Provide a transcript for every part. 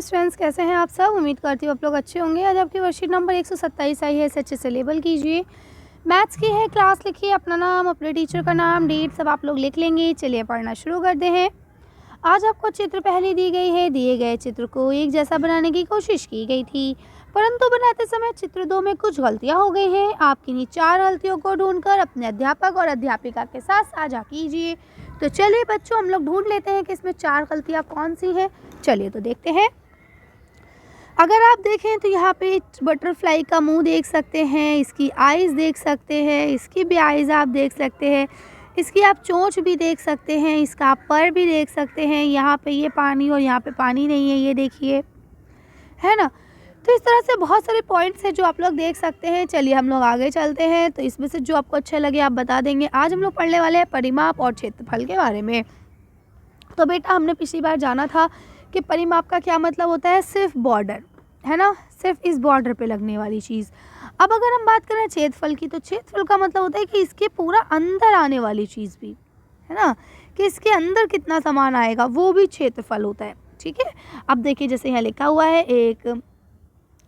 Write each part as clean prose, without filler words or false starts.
Students, कैसे हैं आप सब। उम्मीद करती हूँ आप लोग अच्छे होंगे। आज आपकी वर्कशीट नंबर 127 आई है, इसे अच्छे से लेबल कीजिए। मैथ्स की है, क्लास लिखिए, अपना नाम, अपने टीचर का नाम, डेट सब आप लोग लिख लेंगे। चलिए पढ़ना शुरू करते हैं। आज आपको चित्र पहले दी गई है। दिए गए चित्र को एक जैसा बनाने की कोशिश की गई थी, परंतु बनाते समय चित्र 2 में कुछ गलतियां हो गई हैं। आप किन्हीं 4 गलतियों को ढूंढकर अपने अध्यापक और अध्यापिका के साथ साझा कीजिए। तो चलिए बच्चों, हम लोग ढूंढ लेते हैं कि इसमें 4 गलतियां कौन सी हैं। चलिए तो देखते हैं। अगर आप देखें तो यहाँ पे बटरफ्लाई का मुंह देख सकते हैं, इसकी आइज़ देख सकते हैं, इसकी भी आइज़ आप देख सकते हैं, इसकी आप चोंच भी देख सकते हैं, इसका आप पर भी देख सकते हैं। यहाँ पे ये पानी और यहाँ पे पानी नहीं है, ये देखिए, है ना। तो इस तरह से बहुत सारे पॉइंट्स हैं जो आप लोग देख सकते हैं। चलिए हम लोग आगे चलते हैं। तो इसमें से जो आपको अच्छा लगे आप बता देंगे। आज हम लोग पढ़ने वाले हैं परिमाप और क्षेत्रफल के बारे में। तो बेटा, हमने पिछली बार जाना था कि परिमाप का क्या मतलब होता है, सिर्फ बॉर्डर, है ना, सिर्फ इस बॉर्डर पे लगने वाली चीज़। अब अगर हम बात करें क्षेत्रफल की, तो क्षेत्रफल का मतलब होता है कि इसके पूरा अंदर आने वाली चीज़ भी, है ना, कि इसके अंदर कितना सामान आएगा, वो भी क्षेत्रफल होता है। ठीक है। अब देखिए, जैसे यहाँ लिखा हुआ है, एक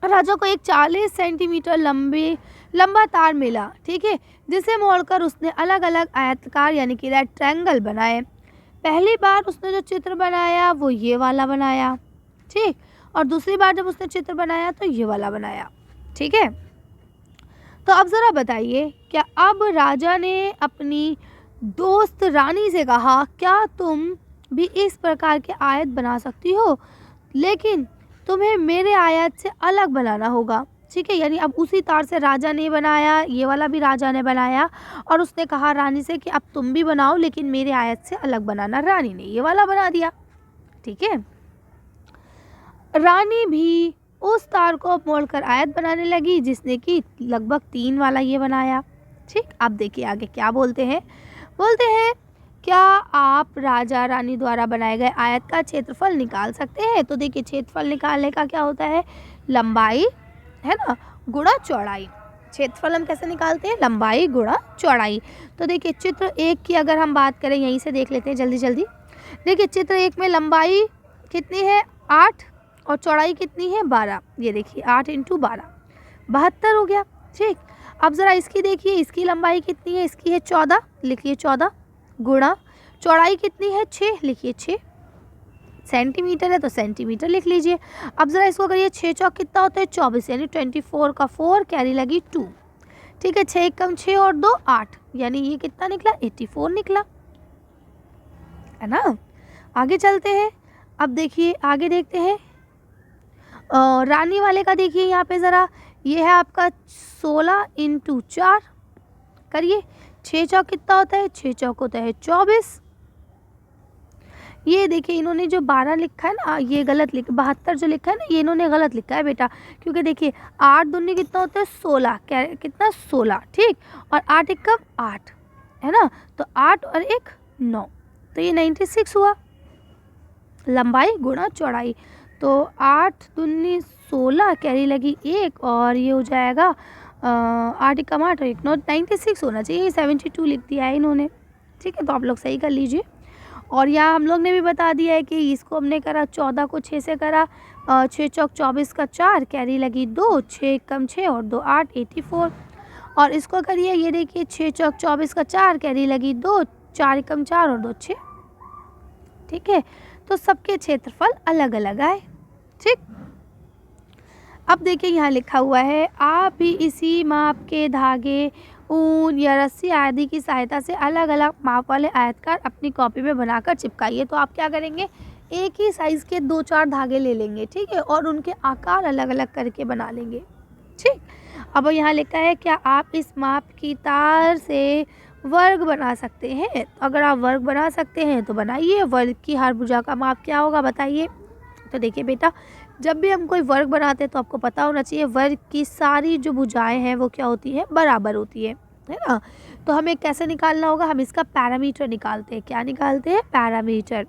राजा को एक 40 सेंटीमीटर लंबा तार मिला, ठीक है, जिसे मोड़कर उसने अलग अलग आयताकार यानी कि रेक्टेंगल बनाए। पहली बार उसने जो चित्र बनाया वो ये वाला बनाया, ठीक, और दूसरी बार जब उसने चित्र बनाया तो ये वाला बनाया। ठीक है। तो अब ज़रा बताइए, क्या अब राजा ने अपनी दोस्त रानी से कहा, क्या तुम भी इस प्रकार के आयत बना सकती हो, लेकिन तुम्हें मेरे आयत से अलग बनाना होगा। ठीक है। यानी अब उसी तार से राजा ने बनाया, ये वाला भी राजा ने बनाया, और उसने कहा रानी से कि अब तुम भी बनाओ, लेकिन मेरे आयत से अलग बनाना। रानी ने ये वाला बना दिया। ठीक है। रानी भी उस तार को मोड़कर आयत बनाने लगी, जिसने कि लगभग 3 वाला ये बनाया। ठीक। अब देखिए आगे क्या बोलते हैं। बोलते हैं, क्या आप राजा रानी द्वारा बनाए गए आयत का क्षेत्रफल निकाल सकते हैं। तो देखिए, क्षेत्रफल निकालने का क्या होता है, लंबाई, है ना, गुणा चौड़ाई। क्षेत्रफल हम कैसे निकालते हैं, लंबाई गुणा चौड़ाई। तो देखिए, चित्र 1 की अगर हम बात करें, यहीं से देख लेते हैं जल्दी जल्दी। देखिए, चित्र 1 में लंबाई कितनी है, 8, और चौड़ाई कितनी है, 12। ये देखिए, 8 × 12 72 हो गया। ठीक। अब ज़रा इसकी देखिए, इसकी लंबाई कितनी है, इसकी है 14, लिखिए 14, गुणा चौड़ाई कितनी है, 6, लिखिए 6। सेंटीमीटर है तो सेंटीमीटर लिख लीजिए। अब ज़रा इसको करिए, 6 चौक कितना होता है, 24, यानी 24 का 4, कैरी लगी 2। ठीक है। 6 कम 6 और 2 8, यानी ये कितना निकला, 84 निकला, है ना। आगे चलते हैं। अब देखिए आगे देखते हैं। रानी वाले का देखिए यहाँ पे ज़रा, ये है आपका 16 × 4, करिए। 6 चौक कितना होता है, 6 चौक होता है 24। ये देखिए, इन्होंने जो 12 लिखा है ना, ये गलत लिखा, 72 जो लिखा है ना, ये इन्होंने गलत लिखा है बेटा, क्योंकि देखिए 8 दूनी कितना होता है, 16, क्या कितना, 16, ठीक, और 8 × 8, है ना, तो 8 और 1 9, तो ये 96 हुआ, लंबाई गुणा चौड़ाई। तो 8 दूनी 16, कैरी लगी 1, और ये हो जाएगा 8 × 8 और 1 9, 96 होना चाहिए, 72 लिख दिया है इन्होंने। ठीक है। तो आप लोग सही कर लीजिए। और यहाँ हम लोग ने भी बता दिया है कि इसको हमने करा, 14 को 6 से करा, 6 चौक 24 का 4, कैरी लगी 2, 6 कम 6 और 2 8, 84। और इसको करिए, ये देखिए, 6 चौक 24 का 4, कैरी लगी 2, 4 कम 4 और 2 6। ठीक है। तो सबके क्षेत्रफल अलग अलग आए। ठीक। अब देखिए, यहाँ लिखा हुआ है, आप भी इसी माप के धागे, ऊन या रस्सी आदि की सहायता से अलग अलग माप वाले आयतकार अपनी कॉपी में बनाकर चिपकाइए। तो आप क्या करेंगे, एक ही साइज़ के 2-4 धागे ले लेंगे, ठीक है, और उनके आकार अलग अलग करके बना लेंगे। ठीक। अब यहाँ लिखा है, क्या आप इस माप की तार से वर्ग बना सकते हैं। अगर आप वर्ग बना सकते हैं तो बनाइए। वर्ग की हर भुजा का माप क्या होगा, बताइए। तो देखिए बेटा, जब भी हम कोई वर्ग बनाते हैं तो आपको पता होना चाहिए, वर्ग की सारी जो भुजाएं हैं वो क्या होती है, बराबर होती है ना। तो हमें कैसे निकालना होगा, हम इसका पैरामीटर निकालते हैं। क्या निकालते हैं, पैरामीटर।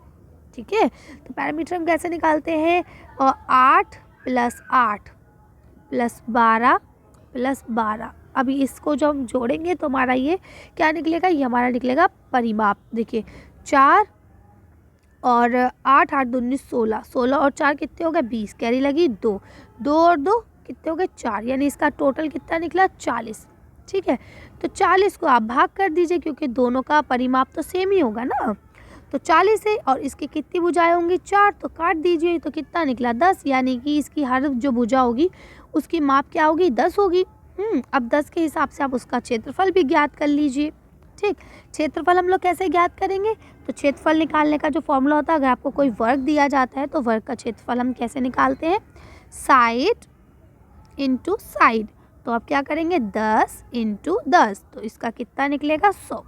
ठीक है। तो पैरामीटर हम कैसे निकालते हैं, 8 + 8 + 12 + 12। अभी इसको जब हम जोड़ेंगे तो हमारा ये क्या निकलेगा, ये हमारा निकलेगा परिमाप। देखिए, 4 और 8 8 2 19 16, 16 और 4 कितने हो गए 20, कैरी लगी 2, 2 और 2 कितने हो गए 4, यानी इसका टोटल कितना निकला 40। ठीक है, तो 40 को आप भाग कर दीजिए क्योंकि दोनों का परिमाप तो सेम ही होगा ना। तो 40 है और इसकी कितनी भुजाएं होंगी 4, तो काट दीजिए, तो कितना निकला 10, यानी कि इसकी हर जो भुजा होगी उसकी माप क्या होगी 10 होगी। अब 10 के हिसाब से आप उसका क्षेत्रफल भी ज्ञात कर लीजिए। ठीक, क्षेत्रफल हम लोग कैसे ज्ञात करेंगे, तो क्षेत्रफल निकालने का जो फॉर्मूला होता है, अगर आपको कोई वर्ग दिया जाता है तो वर्ग का क्षेत्रफल हम कैसे निकालते हैं, साइड इंटू साइड। तो आप क्या करेंगे 10 इंटू 10, तो इसका कितना निकलेगा 100।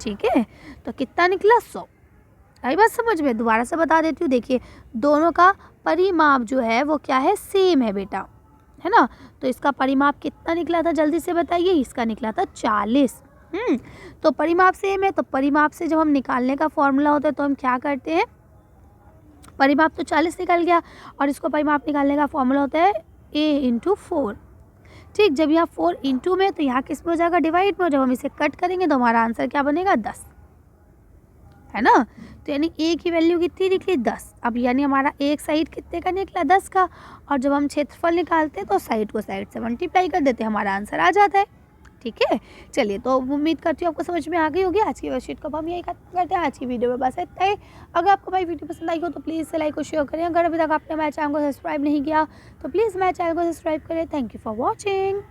ठीक है, तो कितना निकला 100। आई बात समझ में, दोबारा से बता देती हूँ। देखिए दोनों का परिमाप जो है वो क्या है, सेम है बेटा, है ना। तो इसका परिमाप कितना निकला था जल्दी से बताइए, इसका निकला था 40। तो परिमाप सेम है, तो परिमाप से जब हम निकालने का फॉर्मूला होता है तो हम क्या करते हैं, परिमाप तो 40 निकल गया और इसको परिमाप निकालने का फॉर्मूला होता है a इंटू 4। ठीक, जब यहाँ 4 इंटू में तो यहाँ किस में हो जाएगा, डिवाइड में। जब हम इसे कट करेंगे तो हमारा आंसर क्या बनेगा 10, है ना। तो यानी a की वैल्यू कितनी निकली 10। अब यानी हमारा एक साइड कितने का निकला 10 का, और जब हम क्षेत्रफल निकालते हैं तो साइड को साइड से मल्टीप्लाई कर देते हैं, हमारा आंसर आ जाता है। ठीक है, चलिए तो उम्मीद करती हूँ आपको समझ में आ गई होगी। आज की वर्कशीट को हम यही खत्म करते हैं। आज की वीडियो में बस इतना ही। अगर आपको मेरी वीडियो पसंद आई हो तो प्लीज़ इसे लाइक और शेयर करें। अगर अभी तक आपने हमारे चैनल को सब्सक्राइब नहीं किया तो प्लीज़ हमारे चैनल को सब्सक्राइब करें। Thank you for watching.